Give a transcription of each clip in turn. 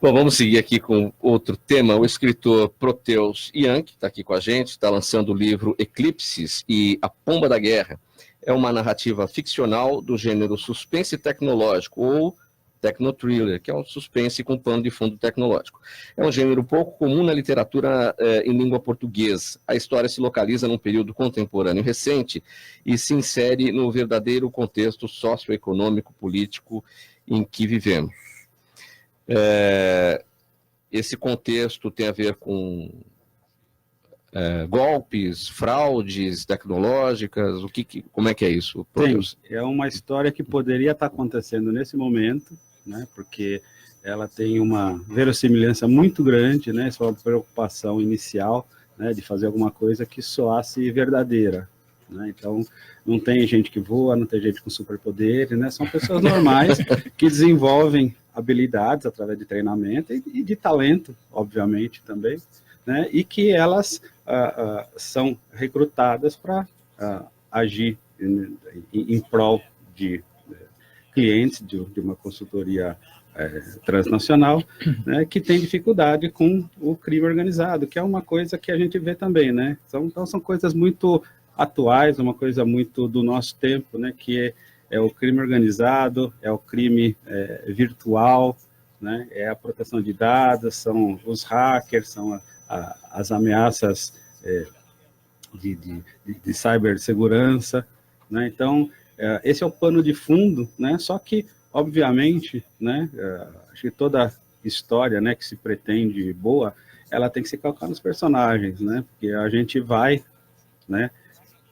Bom, vamos seguir aqui com outro tema. O escritor Proteus Young, que está aqui com a gente, está lançando o livro Eclipses e a Pomba da Guerra. É uma narrativa ficcional do gênero suspense tecnológico, ou techno-thriller, que é um suspense com pano de fundo tecnológico. É um gênero pouco comum na literatura em língua portuguesa. A história se localiza num período contemporâneo recente e se insere no verdadeiro contexto socioeconômico, político em que vivemos. Esse contexto tem a ver com golpes, fraudes tecnológicas, como é que é isso? É uma história que poderia estar acontecendo nesse momento, né, porque ela tem uma verossimilhança muito grande, né, isso é uma preocupação inicial, né, de fazer alguma coisa que soasse verdadeira. Né? Então, não tem gente que voa, não tem gente com superpoderes, né? São pessoas normais que desenvolvem habilidades através de treinamento e de talento, obviamente, também, né? E que elas são recrutadas para agir em prol de clientes de uma consultoria transnacional, né, que tem dificuldade com o crime organizado, que é uma coisa que a gente vê também, né? Então são coisas muito atuais, uma coisa muito do nosso tempo, né, que é o crime organizado, é o crime virtual, né, é a proteção de dados, são os hackers, são as ameaças de cibersegurança, né? Então, esse é o pano de fundo, né? Só que, obviamente, né, acho que toda história, né, que se pretende boa, ela tem que se calcar nos personagens, né? Porque a gente vai, né,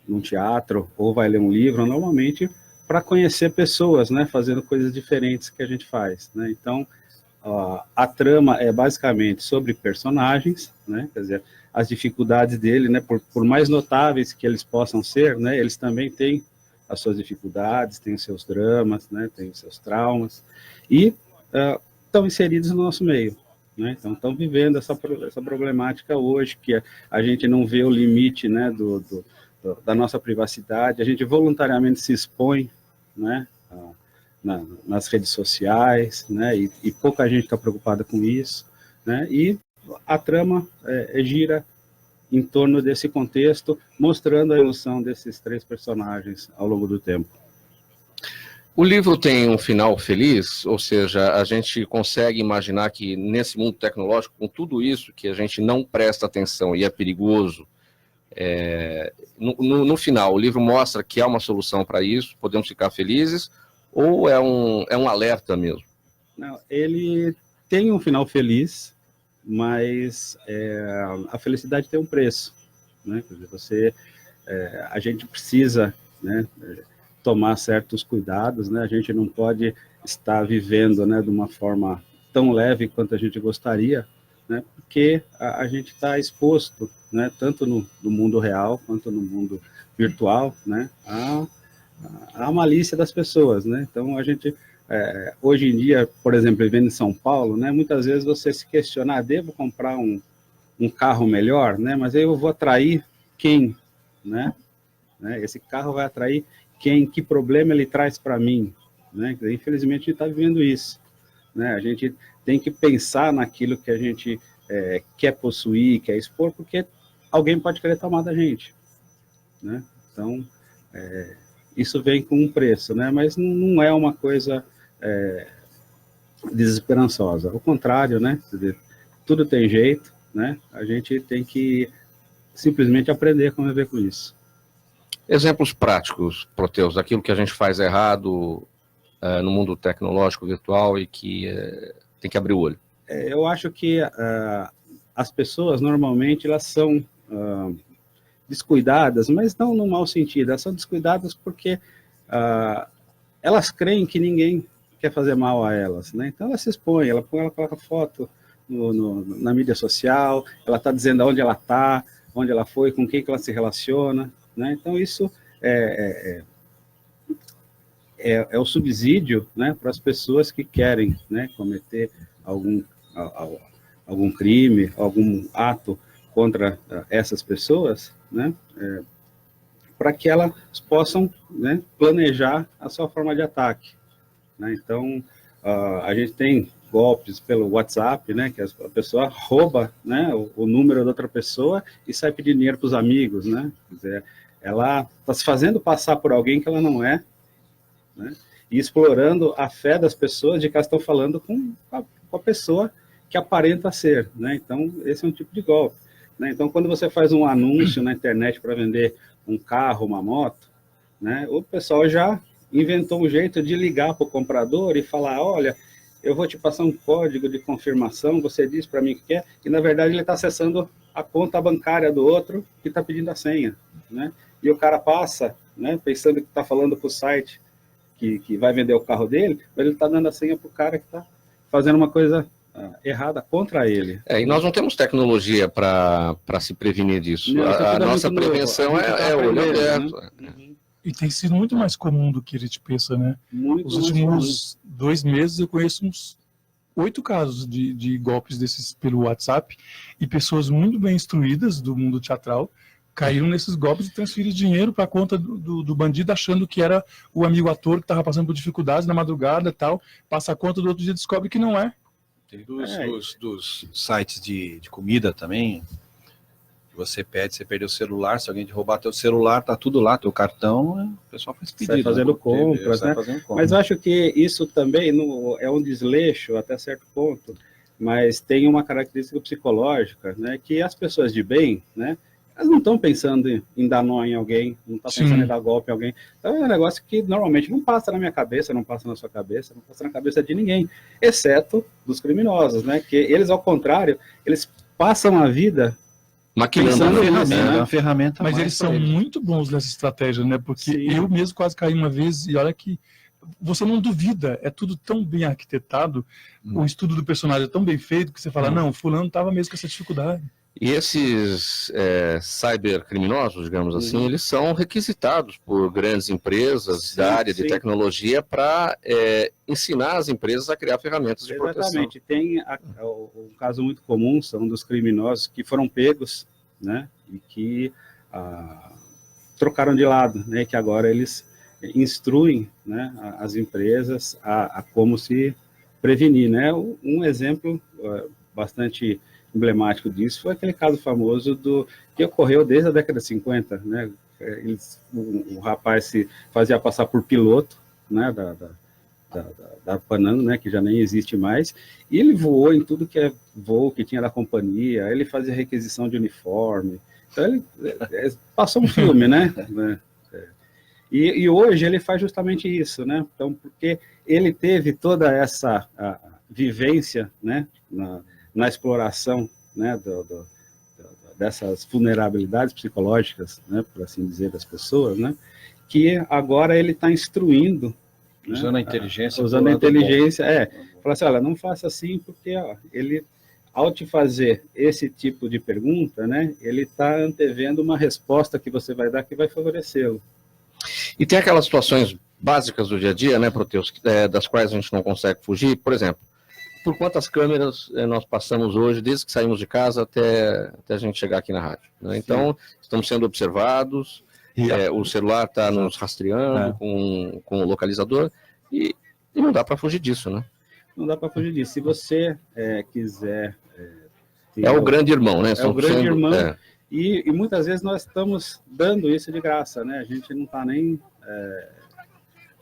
num teatro ou vai ler um livro, normalmente para conhecer pessoas, né, fazendo coisas diferentes que a gente faz, né? Então, a trama é basicamente sobre personagens, né? Quer dizer, as dificuldades dele, né, por mais notáveis que eles possam ser, né, eles também têm as suas dificuldades, têm os seus dramas, né, têm os seus traumas, e estão inseridos no nosso meio, né? Então estão vivendo essa problemática hoje, que a gente não vê o limite, né, da nossa privacidade, a gente voluntariamente se expõe, né, nas redes sociais, né, e pouca gente está preocupada com isso, né, e a trama gira em torno desse contexto, mostrando a evolução desses três personagens ao longo do tempo. O livro tem um final feliz, ou seja, a gente consegue imaginar que nesse mundo tecnológico, com tudo isso que a gente não presta atenção e é perigoso, no final, o livro mostra que há uma solução para isso, podemos ficar felizes, ou é um alerta mesmo? Não, ele tem um final feliz, mas a felicidade tem um preço, né? Quer dizer, a gente precisa, né, tomar certos cuidados, né? A gente não pode estar vivendo, né, de uma forma tão leve quanto a gente gostaria, né? Porque a gente está exposto, né, tanto no mundo real quanto no mundo virtual, né, a malícia das pessoas, né? Então a gente hoje em dia, por exemplo, vivendo em São Paulo, né, muitas vezes você se questiona, devo comprar um carro melhor, né? Mas aí eu vou atrair quem, né? Esse carro vai atrair quem? Que problema ele traz para mim, né? Infelizmente a gente está vivendo isso, né? A gente tem que pensar naquilo que a gente quer possuir, quer expor, porque alguém pode querer tomar da gente, né? Então isso vem com um preço, né? Mas não é uma coisa desesperançosa. Ao contrário, né? Tudo tem jeito, né? A gente tem que simplesmente aprender a conviver com isso. Exemplos práticos, Proteus, daquilo que a gente faz errado no mundo tecnológico virtual e que tem que abrir o olho. Eu acho que as pessoas, normalmente, elas são descuidadas, mas não no mau sentido, elas são descuidadas porque elas creem que ninguém quer fazer mal a elas, né? Então ela se expõe, ela coloca foto na mídia social, ela está dizendo onde ela está, onde ela foi, com quem que ela se relaciona, né? Então isso é o subsídio, né, para as pessoas que querem, né, cometer algum crime, algum ato contra essas pessoas, né, para que elas possam, né, planejar a sua forma de ataque, né? Então a gente tem golpes pelo WhatsApp, né, que a pessoa rouba, né, o número da outra pessoa e sai pedir dinheiro para os amigos, né, quer dizer, ela está se fazendo passar por alguém que ela não é, né, e explorando a fé das pessoas de que elas estão falando com a pessoa que aparenta ser, né, então esse é um tipo de golpe, né, então quando você faz um anúncio na internet para vender um carro, uma moto, né, o pessoal já inventou um jeito de ligar para o comprador e falar, olha, eu vou te passar um código de confirmação, você diz para mim o que quer, e na verdade ele está acessando a conta bancária do outro que está pedindo a senha, né? E o cara passa, né, pensando que está falando para o site que vai vender o carro dele, mas ele está dando a senha para o cara que está fazendo uma coisa errada contra ele. E nós não temos tecnologia para se prevenir disso. Não, a nossa muito prevenção é olho aberto. Né? Uhum. E tem sido muito mais comum do que a gente pensa, né? Muito Os últimos 2 meses eu conheço uns 8 casos de golpes desses pelo WhatsApp, e pessoas muito bem instruídas do mundo teatral caíram nesses golpes e transferiram dinheiro para a conta do bandido, achando que era o amigo ator que estava passando por dificuldades na madrugada e tal, passa a conta do outro dia, descobre que não é. Tem dos sites de comida também, que você pede, você perdeu o celular, se alguém te roubar teu celular, tá tudo lá, teu cartão, o pessoal faz pedido. Sai fazendo compras, né? Mas eu acho que isso também é um desleixo até certo ponto, mas tem uma característica psicológica, né? Que as pessoas de bem, né? Elas não estão pensando em dar nó em alguém, não estão pensando em dar golpe em alguém. Então é um negócio que normalmente não passa na minha cabeça, não passa na sua cabeça, não passa na cabeça de ninguém, exceto dos criminosos, né? Que eles, ao contrário, eles passam a vida maquinando a ferramenta. Mas eles são muito bons nessa estratégia, né? Porque eu mesmo quase caí uma vez, e olha que você não duvida, é tudo tão bem arquitetado, o estudo do personagem é tão bem feito, que você fala, não, fulano estava mesmo com essa dificuldade. E esses cybercriminosos, digamos assim, eles são requisitados por grandes empresas da área de tecnologia para ensinar as empresas a criar ferramentas de proteção. Exatamente. Tem um caso muito comum, são dos criminosos que foram pegos, né, e que trocaram de lado, né, que agora eles instruem, né, as empresas a como se prevenir, né. Um exemplo bastante emblemático disso foi aquele caso famoso que ocorreu desde a década de 50, né? O rapaz se fazia passar por piloto, né, da Panam, né, que já nem existe mais, e ele voou em tudo que é voo que tinha da companhia, ele fazia requisição de uniforme, então ele passou um filme, né? E hoje ele faz justamente isso, né? Então, porque ele teve toda essa vivência, né, na exploração, né, dessas vulnerabilidades psicológicas, né, por assim dizer, das pessoas, né, que agora ele está instruindo, usando, né, a inteligência. Usando a inteligência, fala assim, olha, não faça assim, porque ele, ao te fazer esse tipo de pergunta, né, ele está antevendo uma resposta que você vai dar que vai favorecê-lo. E tem aquelas situações básicas do dia a dia, né, Proteus, das quais a gente não consegue fugir, por exemplo, por quantas câmeras nós passamos hoje, desde que saímos de casa até a gente chegar aqui na rádio, né? Então, estamos sendo observados, o celular está nos rastreando com o localizador, e não dá para fugir disso, né? Não dá para fugir disso. Se você quiser... o grande irmão, né? É o grande irmão, e muitas vezes nós estamos dando isso de graça, né? A gente não está nem...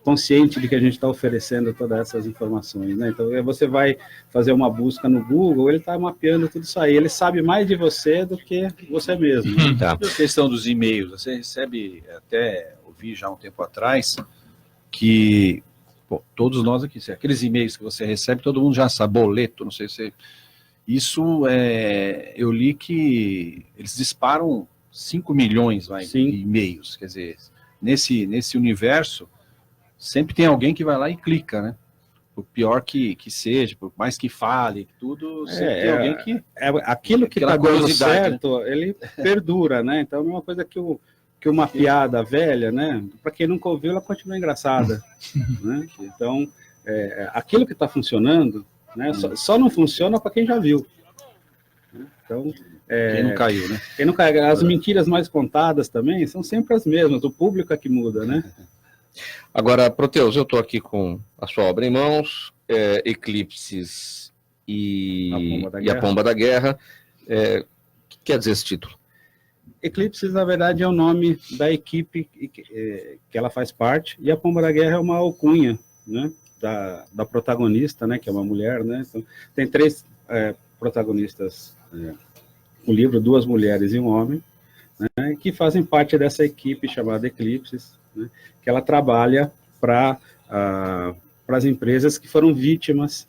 consciente de que a gente está oferecendo todas essas informações, né? Então, você vai fazer uma busca no Google, ele está mapeando tudo isso aí, ele sabe mais de você do que você mesmo. Né? A questão dos e-mails, você recebe, até ouvi já um tempo atrás, que todos nós aqui, aqueles e-mails que você recebe, todo mundo já sabe, boleto, não sei se... Isso, eu li que eles disparam 5 milhões de e-mails, quer dizer, nesse universo, sempre tem alguém que vai lá e clica, né? Por pior que seja, por mais que fale, tudo, sempre tem alguém que... aquilo que está dando certo, né? Ele perdura, né? Então, é uma coisa que uma piada velha, né? Para quem nunca ouviu, ela continua engraçada. Né? Então, aquilo que está funcionando, né? Só não funciona para quem já viu. Então... quem não caiu, né? Quem não caiu. As mentiras mais contadas também são sempre as mesmas, o público é que muda, né? Agora, Proteus, eu estou aqui com a sua obra em mãos, Eclipses e A Pomba da Guerra. O que quer dizer esse título? Eclipses, na verdade, é o nome da equipe que ela faz parte, e A Pomba da Guerra é uma alcunha, né, da protagonista, né, que é uma mulher, né? Então, tem 3 protagonistas no livro, 2 mulheres e um homem, né, que fazem parte dessa equipe chamada Eclipses, né, que ela trabalha para as empresas que foram vítimas,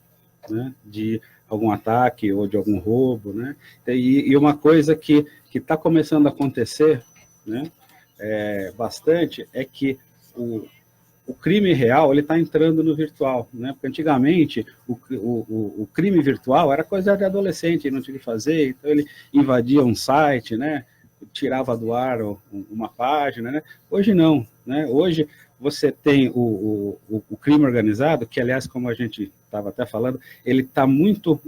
né, de algum ataque ou de algum roubo, né? E uma coisa que está começando a acontecer, né, bastante, é que o crime real ele está entrando no virtual, né? Porque antigamente o crime virtual era coisa de adolescente, não tinha o que fazer, então ele invadia um site, né? Tirava do ar uma página, né? Hoje não, né? Hoje você tem o crime organizado, que aliás, como a gente estava até falando, ele está muito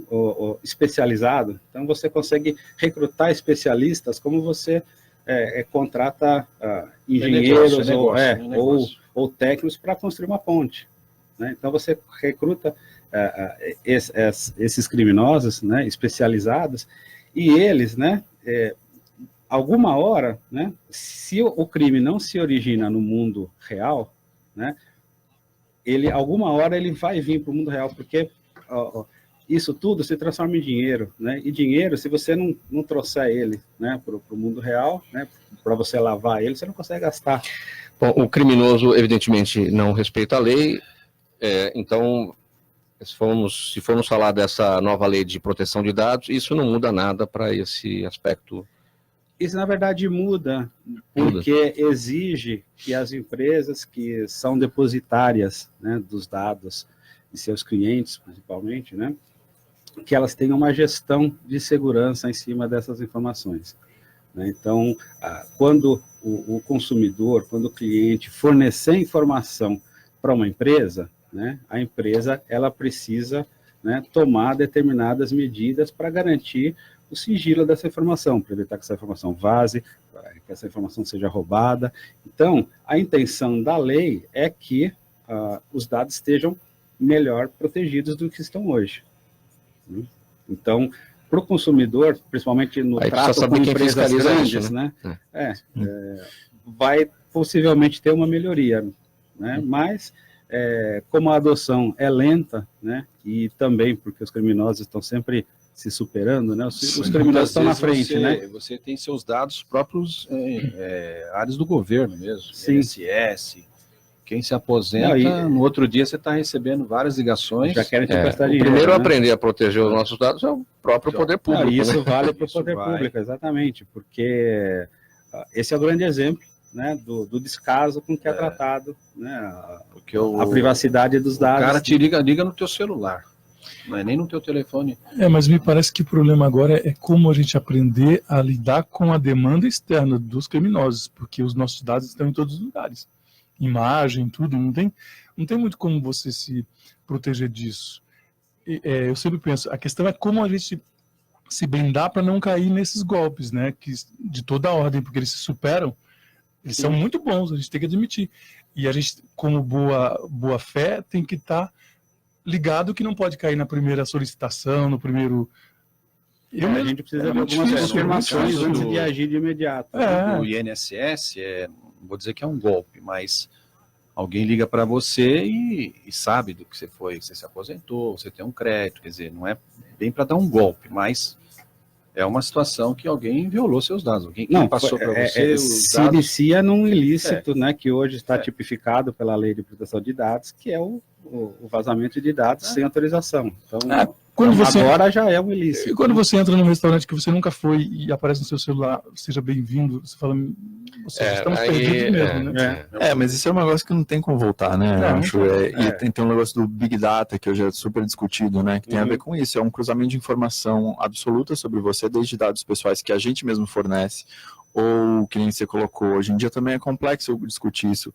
especializado, então você consegue recrutar especialistas como você contrata engenheiros ou técnicos para construir uma ponte, né? Então você recruta esses criminosos, né, especializados, e eles, né, alguma hora, né, se o crime não se origina no mundo real, né, alguma hora ele vai vir para o mundo real, porque isso tudo se transforma em dinheiro, né, e dinheiro, se você não trouxer ele, né, para o mundo real, né, para você lavar ele, você não consegue gastar. Bom, o criminoso, evidentemente, não respeita a lei, então, se formos falar dessa nova lei de proteção de dados, isso não muda nada para esse aspecto. Isso, na verdade, muda, porque exige que as empresas que são depositárias, né, dos dados de seus clientes, principalmente, né, que elas tenham uma gestão de segurança em cima dessas informações, né? Então, quando o consumidor, quando o cliente fornecer informação para uma empresa, né, a empresa ela precisa, né, tomar determinadas medidas para garantir o sigilo dessa informação, para evitar que essa informação vaze, que essa informação seja roubada. Então, a intenção da lei é que os dados estejam melhor protegidos do que estão hoje. Então, para o consumidor, principalmente no trato com empresas grandes, né, vai possivelmente ter uma melhoria, né, mas como a adoção é lenta, né, e também porque os criminosos estão sempre se superando, né, os criminosos estão na frente, né? Você tem seus dados próprios, áreas do governo mesmo, Sim. INSS. Quem se aposenta, no outro dia você está recebendo várias ligações. Já querem te prestar dinheiro. O primeiro a né? aprender a proteger os nossos dados é o próprio poder público. Isso né? vale para o poder público, exatamente, porque esse é o grande exemplo, né, do descaso com que é tratado, né, porque a privacidade dos dados. O cara te liga no teu celular, não é nem no teu telefone. Mas me parece que o problema agora é como a gente aprender a lidar com a demanda externa dos criminosos, porque os nossos dados estão em todos os lugares. Imagem, tudo, não tem muito como você se proteger disso. Eu sempre penso, a questão é como a gente se blindar para não cair nesses golpes, né, que, de toda a ordem, porque eles se superam, eles são muito bons, a gente tem que admitir. E a gente, como boa fé, tem que estar ligado que não pode cair na primeira solicitação, no primeiro... A gente precisa de algumas confirmações antes de agir de imediato. O INSS, não vou dizer que é um golpe, mas alguém liga para você e sabe do que você foi, você se aposentou, você tem um crédito, quer dizer, não é bem para dar um golpe, mas é uma situação que alguém violou seus dados, alguém passou para você os se dados. inicia num ilícito, né, que hoje está tipificado pela Lei de Proteção de Dados, que é o vazamento de dados sem autorização. Então, agora já é um ilícito. E quando você entra num restaurante que você nunca foi e aparece no seu celular, seja bem-vindo, você fala, estamos perdidos mesmo, né? Mas isso é um negócio que não tem como voltar, né? E tem um negócio do Big Data, que hoje é super discutido, né? Que tem a ver com isso, é um cruzamento de informação absoluta sobre você, desde dados pessoais que a gente mesmo fornece, ou que nem você colocou, hoje em dia também é complexo discutir isso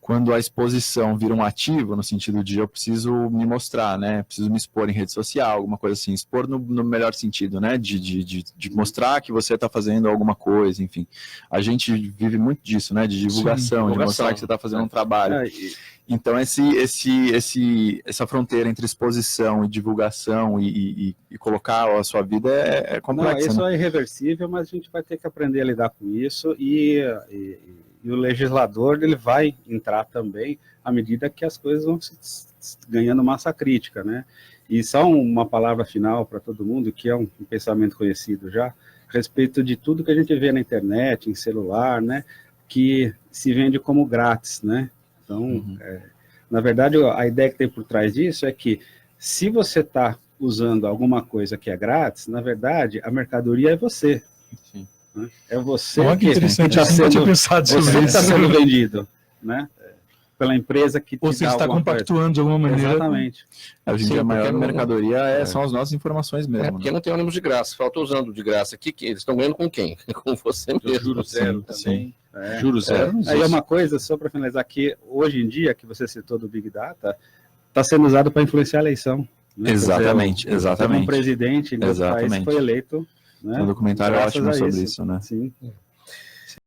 quando a exposição vira um ativo, no sentido de eu preciso me mostrar, né? Preciso me expor em rede social, alguma coisa assim, expor no melhor sentido, né? De mostrar que você está fazendo alguma coisa, enfim. A gente vive muito disso, né? De divulgação, de mostrar que você está fazendo um trabalho. Então, essa fronteira entre exposição e divulgação e colocar a sua vida é complexa. Não, isso né? é irreversível, mas a gente vai ter que aprender a lidar com isso e o legislador ele vai entrar também à medida que as coisas vão ganhando massa crítica, né? E só uma palavra final para todo mundo, que é um pensamento conhecido já, a respeito de tudo que a gente vê na internet, em celular, né? Que se vende como grátis, né? Então, na verdade, a ideia que tem por trás disso é que se você está usando alguma coisa que é grátis, na verdade, a mercadoria é você. Sim. Né? É você que interessante, está sendo vendido, né? Pela empresa que te Ou você está compactuando de alguma maneira. Exatamente. Hoje em dia a maior mercadoria são as nossas informações mesmo. Porque não tem ônibus de graça. Falta usando de graça aqui. Eles estão ganhando com quem? Com você mesmo. Juros zero também. Juros zero. Aí é uma coisa, só para finalizar, que hoje em dia, que você citou do Big Data, está sendo usado para influenciar a eleição. Né? Exatamente, exatamente. Um presidente em outro país foi eleito. Né? Tem um documentário ótimo sobre isso, né? Sim.